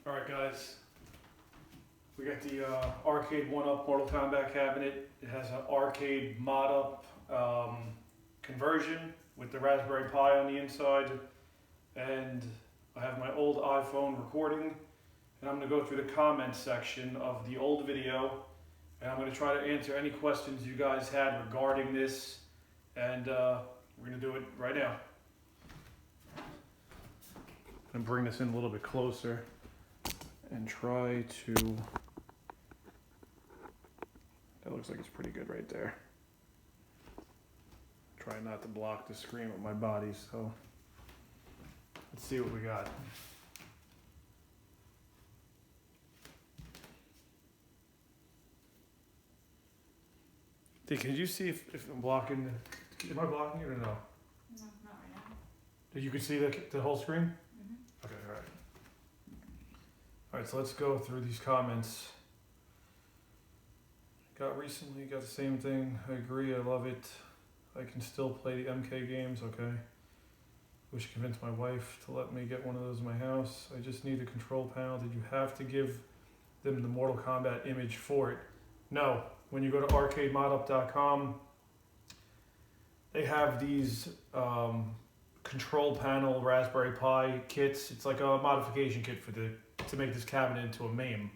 Alright guys, we got the Arcademodup Mortal Kombat cabinet. It has an Arcademodup conversion with the Raspberry Pi on the inside, and I have my old iPhone recording, and I'm going to go through the comments section of the old video, and I'm going to try to answer any questions you guys had regarding this, and we're going to do it right now. I'm going to bring this in a little bit closer and try to, that looks like it's pretty good right there. Try not to block the screen with my body, so let's see what we got. Hey, can you see if I'm blocking, am I blocking it or no? No, not right now. You can see the whole screen? Mm-hmm. Okay, alright. Alright, so let's go through these comments. Got the same thing. I agree, I love it. I can still play the MK games, okay. Wish to convince my wife to let me get one of those in my house. I just need the control panel. Did you have to give them the Mortal Kombat image for it? No. When you go to Arcademodup.com, they have these control panel Raspberry Pi kits. It's like a modification kit to make this cabinet into a Mame.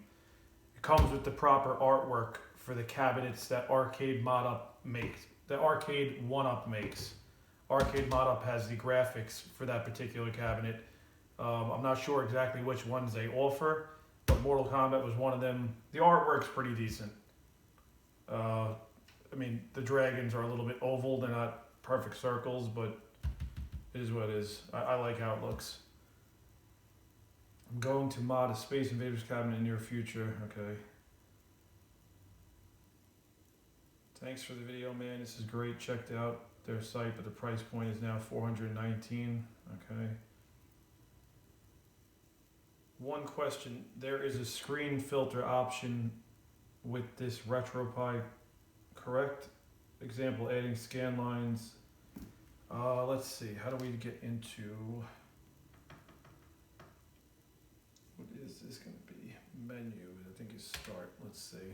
It comes with the proper artwork for the cabinets that Arcademodup makes, that Arcade1up makes. Arcademodup has the graphics for that particular cabinet. I'm not sure exactly which ones they offer, but Mortal Kombat was one of them. The artwork's pretty decent. I mean, the dragons are a little bit oval. They're not perfect circles, but it is what it is. I like how it looks. I'm going to mod a Space Invaders cabinet in the near future. Okay. Thanks for the video, man. This is great. Checked out their site, but the price point is now $419. Okay. One question. There is a screen filter option with this RetroPie, correct? Example, adding scan lines. Let's see. How do we get into... What is this going to be? Menu. I think is start. Let's see.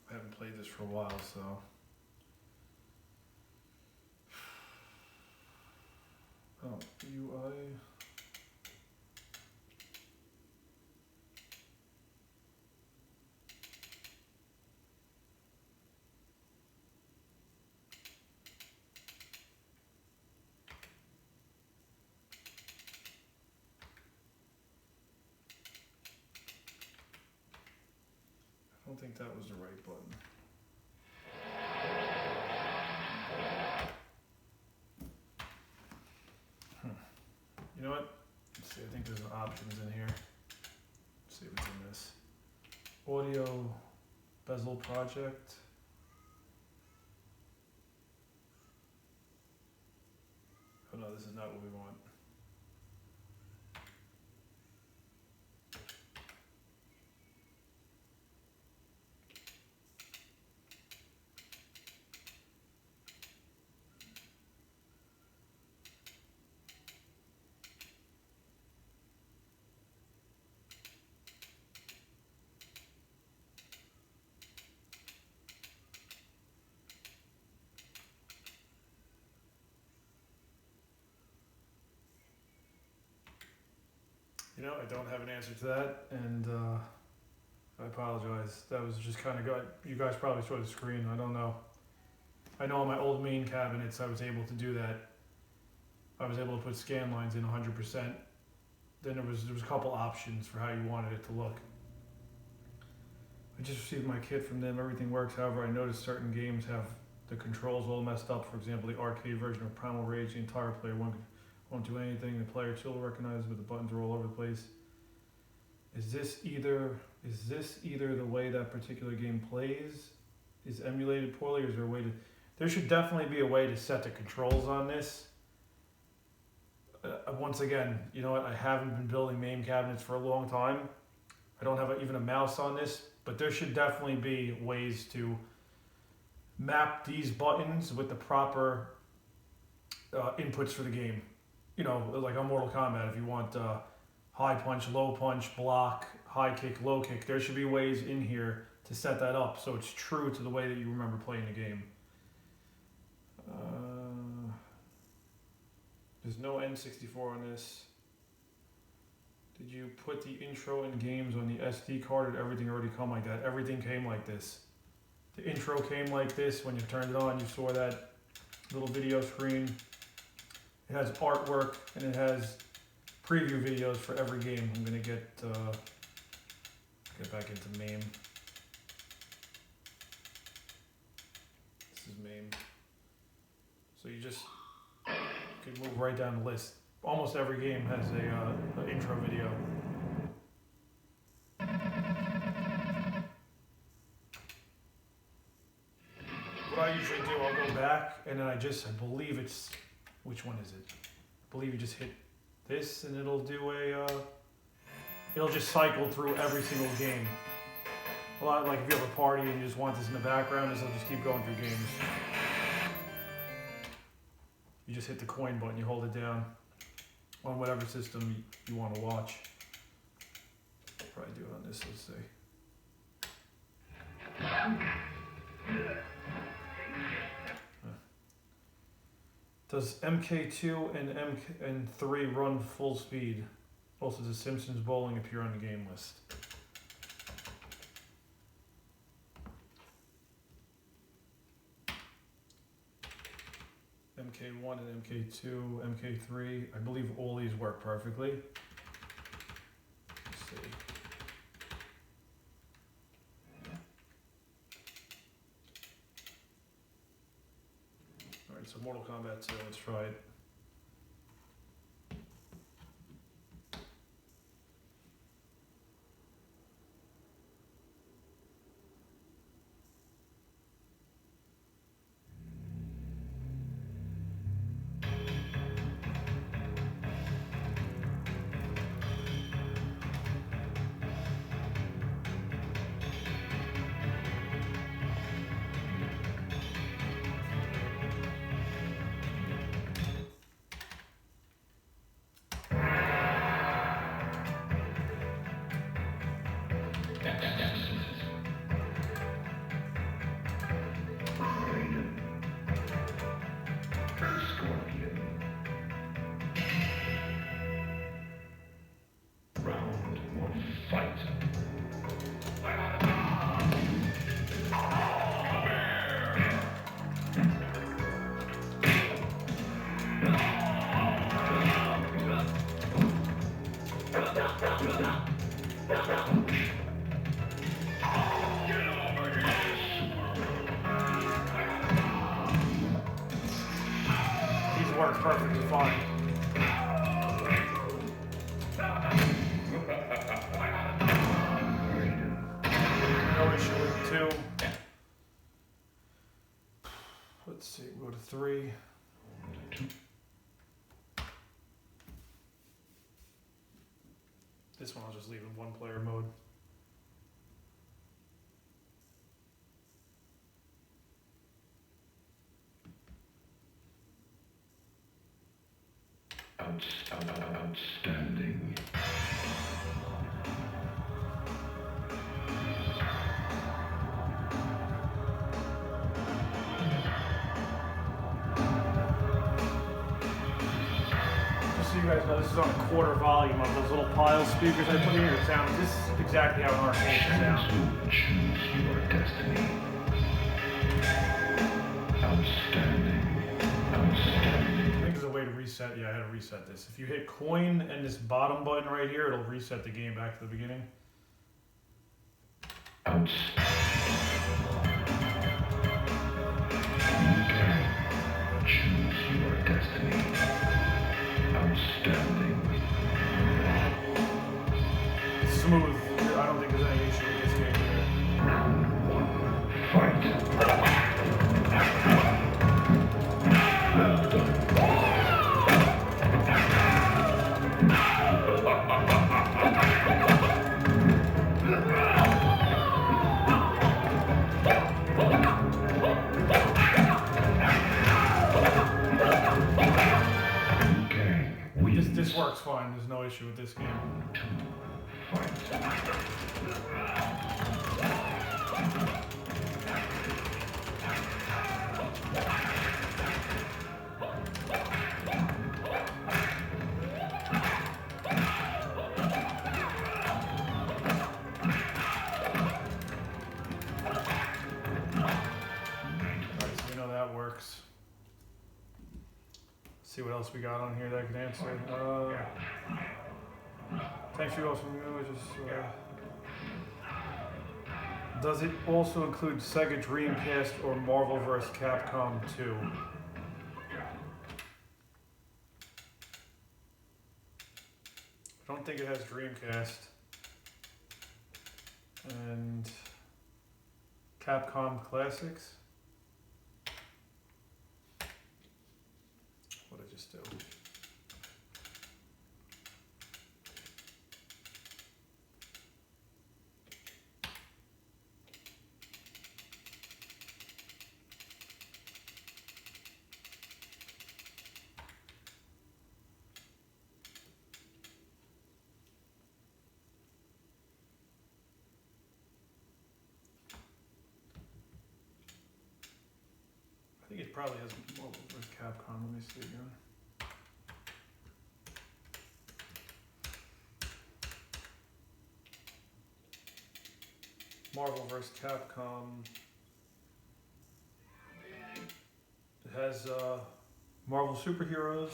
I haven't played this for a while, so. Oh, UI. I don't think that was the right button. You know what? Let's see, I think there's an options in here. Let's see what's in this. Audio bezel project. Oh no, this is not what we want. You know, I don't have an answer to that, and I apologize. That was just kind of good. You guys probably saw the screen. I don't know. I know on my old main cabinets, I was able to do that. I was able to put scan lines in 100%. Then there was a couple options for how you wanted it to look. I just received my kit from them. Everything works. However, I noticed certain games have the controls all messed up. For example, the arcade version of Primal Rage, the entire player won't do anything. The player still recognizes, but the buttons are all over the place. Is this either the way that particular game plays? Is emulated poorly, or is there a way to... There should definitely be a way to set the controls on this. Once again, you know what? I haven't been building MAME cabinets for a long time. I don't have even a mouse on this, but there should definitely be ways to map these buttons with the proper inputs for the game. You know, like on Mortal Kombat, if you want high punch, low punch, block, high kick, low kick, there should be ways in here to set that up so it's true to the way that you remember playing the game. There's no N64 on this. Did you put the intro and games on the SD card, or did everything already come like that? Everything came like this. The intro came like this. When you turned it on, you saw that little video screen. It has artwork and it has preview videos for every game. I'm gonna get back into Mame. This is Mame. So you just could move right down the list. Almost every game has an intro video. What I usually do, I'll go back and then I believe it's, which one is it? I believe you just hit this and it'll do it'll just cycle through every single game. A lot like if you have a party and you just want this in the background, it'll just keep going through games. You just hit the coin button, you hold it down on whatever system you want to watch. I'll probably do it on this, let's see. Does MK2 and 3 run full speed? Also, does Simpsons Bowling appear on the game list? MK1 and MK2, MK3, I believe all these work perfectly. Let's see. Alright, so Mortal Kombat 2, let's try it. These work perfectly fine. No issue with 2. Let's see, we'll go to 3. This one I'll just leave in 1-player mode. Outstanding. Just so you guys know, this is on a quarter volume of those little pile speakers I put in here. It sounds, this is exactly how an arcade should sound. Choose your destiny. Outstanding. Outstanding. I think there's a way to reset. Yeah, I had to reset this. If you hit coin and this bottom button right here, it'll reset the game back to the beginning. Choose your destiny. Outstanding. Smooth. I don't think there's any issue with this game here. Round 1. Fight. This works fine. There's no issue with this game. See what else we got on here that I can answer. Thanks for you all from you. Does it also include Sega Dreamcast or Marvel vs. Capcom 2? I don't think it has Dreamcast. And Capcom Classics. What did I just do? I think it probably has Marvel vs. Capcom. Let me see again. Marvel vs. Capcom. It has Marvel Superheroes,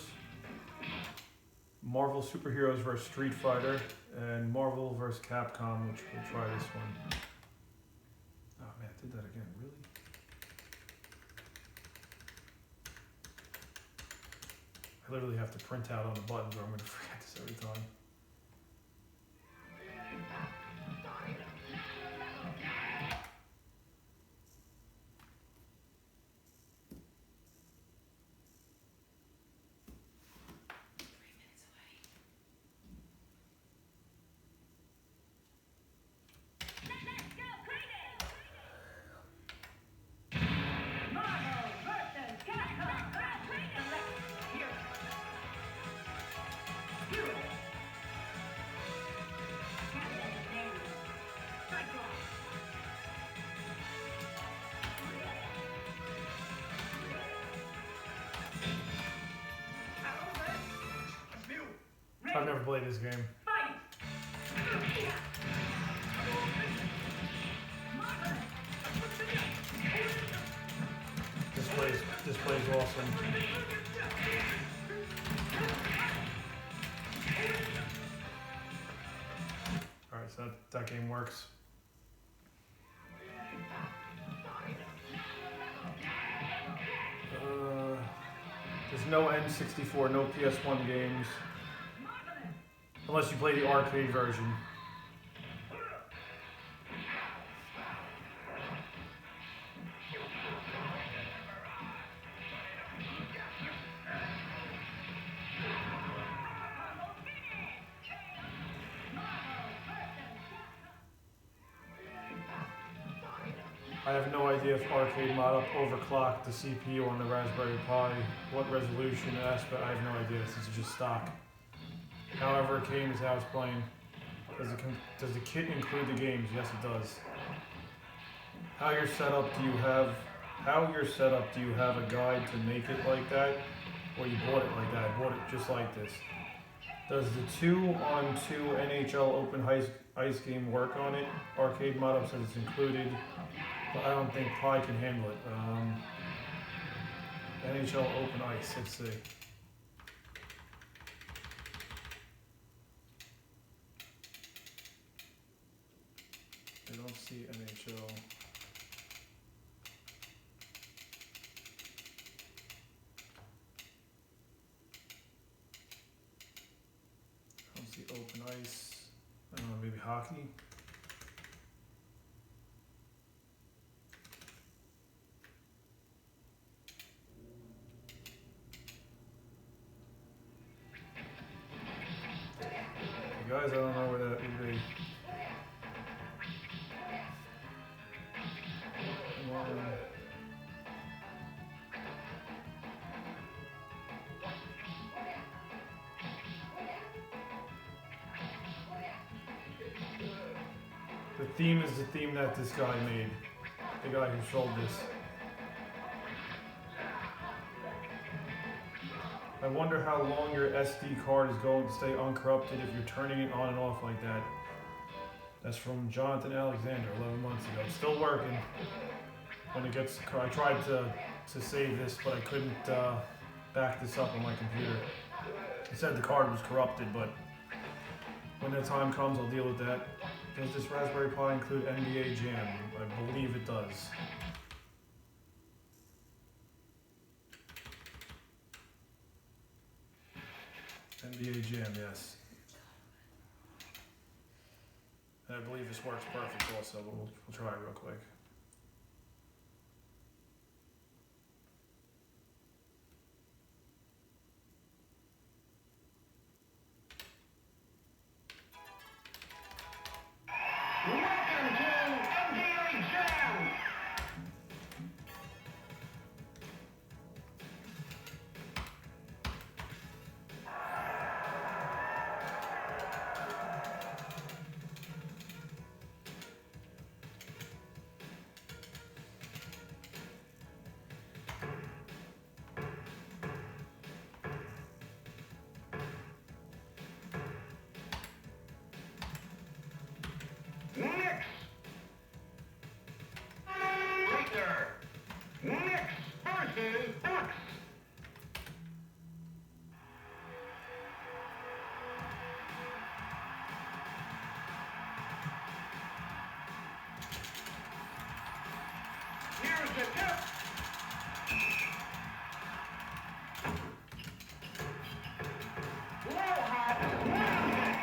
Marvel Superheroes vs. Street Fighter, and Marvel vs. Capcom, which we'll try this one. Oh man, I did that again, really? I literally have to print out on the buttons or I'm going to forget this every time. I've never played this game. This plays awesome. Alright, so that game works. There's no N64, no PS1 games. Unless you play the arcade version. I have no idea if Arcademodup overclocked the CPU on the Raspberry Pi. What resolution and aspect, I have no idea. This is just stock. However, it came as I was playing. Does the kit include the games? Yes, it does. How you're set up? Do you have a guide to make it like that, or you bought it like that? I bought it just like this. Does the 2-on-2 NHL Open Ice game work on it? Arcademodup says it's included, but I don't think Pi can handle it. NHL Open Ice. Let's see. I don't see NHL. I don't see Open Ice. I don't know, maybe hockey? You guys, I don't know where that would be. theme is the theme that this guy made. The guy who sold this. I wonder how long your SD card is going to stay uncorrupted if you're turning it on and off like that. That's from Jonathan Alexander, 11 months ago. It's still working. When it gets, I tried to save this, but I couldn't back this up on my computer. It said the card was corrupted, but when the time comes, I'll deal with that. Does this Raspberry Pi include NBA Jam? I believe it does. NBA Jam, yes. And I believe this works perfect also, but we'll try it real quick. Welcome to NBA Jam! Knicks! Right there. Knicks versus Bucks. Here's the tip.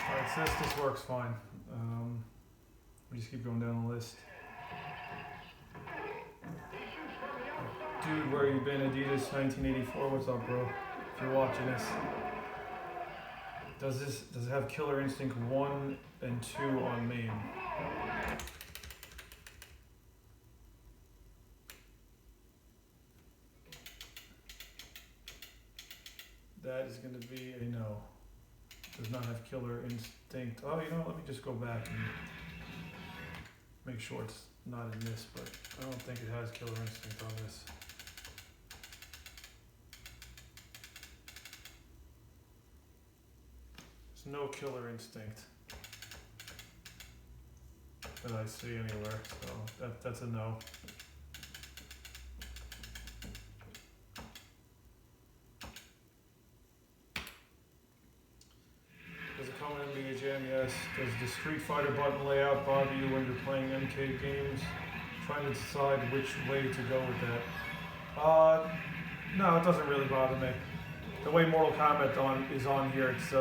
Alright, so this works fine. We just keep going down the list. Dude, where you been? Adidas 1984. What's up, bro? If you're watching this. Does it have Killer Instinct 1 and 2 on Mame? That is going to be a no. Does not have Killer Instinct. Oh, you know what? Let me just go back and make sure it's not in this, but I don't think it has Killer Instinct on this. There's no Killer Instinct that I see anywhere, so that's a no. Does it come in NBA Jam? Yes. Does the Street Fighter button layout bother you when you're playing MK games? Trying to decide which way to go with that. No, it doesn't really bother me. The way Mortal Kombat is on here, it's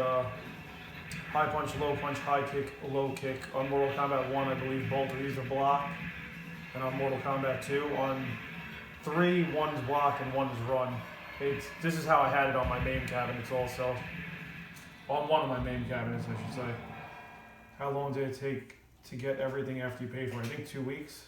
high punch, low punch, high kick, low kick. On Mortal Kombat 1, I believe both of these are block. And on Mortal Kombat 2, on 3, one's block and one's run. This is how I had it on my main cabinets also. On one of my main cabinets, I should say. How long did it take to get everything after you paid for it? I think 2 weeks.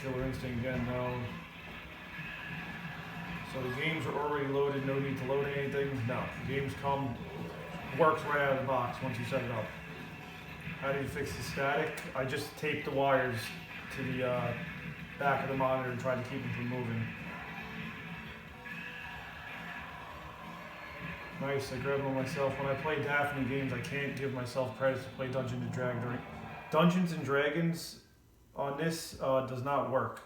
Killer Instinct again, no. So the games are already loaded, no need to load anything? No, the games works right out of the box once you set it up. How do you fix the static? I just taped the wires to the back of the monitor and tried to keep them from moving. Nice, I grabbed one myself. When I play Daphne games, I can't give myself credit to play Dungeons and Dragons. Dungeons and Dragons on this does not work.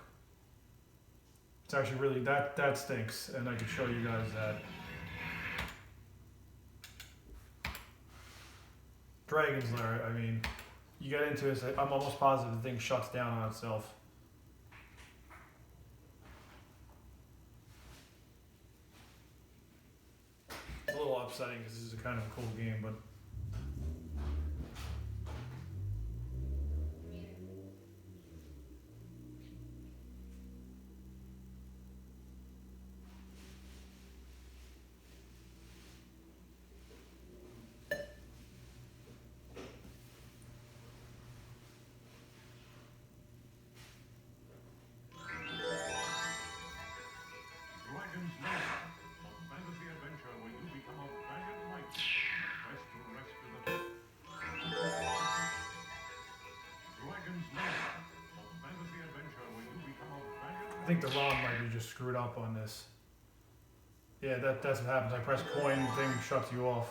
It's actually really, that stinks, and I can show you guys that. Dragon's Lair, I mean, you get into this, I'm almost positive the thing shuts down on itself. It's a little upsetting because this is a kind of a cool game, but Dragon's Lair, a fantasy adventure where you think the ROM might be just screwed up on this. Yeah, that's what happens. I press coin, the thing shuts you off.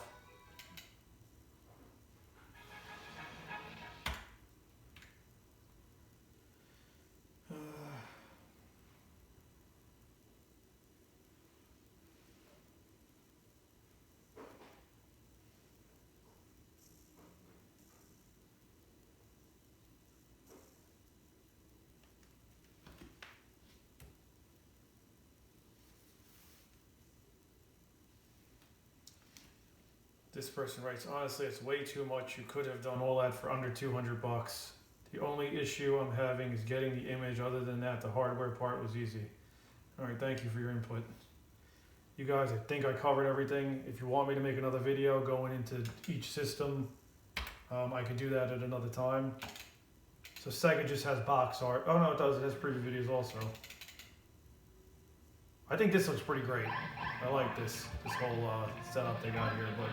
This person writes, honestly, it's way too much. You could have done all that for under 200 bucks. The only issue I'm having is getting the image. Other than that, the hardware part was easy. All right, thank you for your input. You guys, I think I covered everything. If you want me to make another video going into each system, I can do that at another time. So Sega just has box art. Oh no, it does. It has preview videos also. I think this looks pretty great. I like this whole setup they got here, but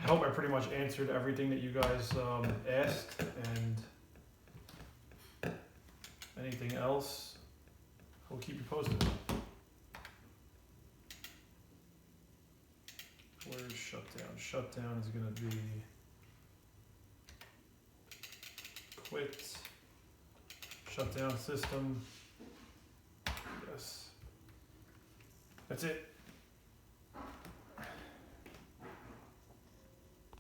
I hope I pretty much answered everything that you guys asked, and anything else, we'll keep you posted. Where's shutdown? Shutdown is going to be quit, shutdown system. Yes. That's it.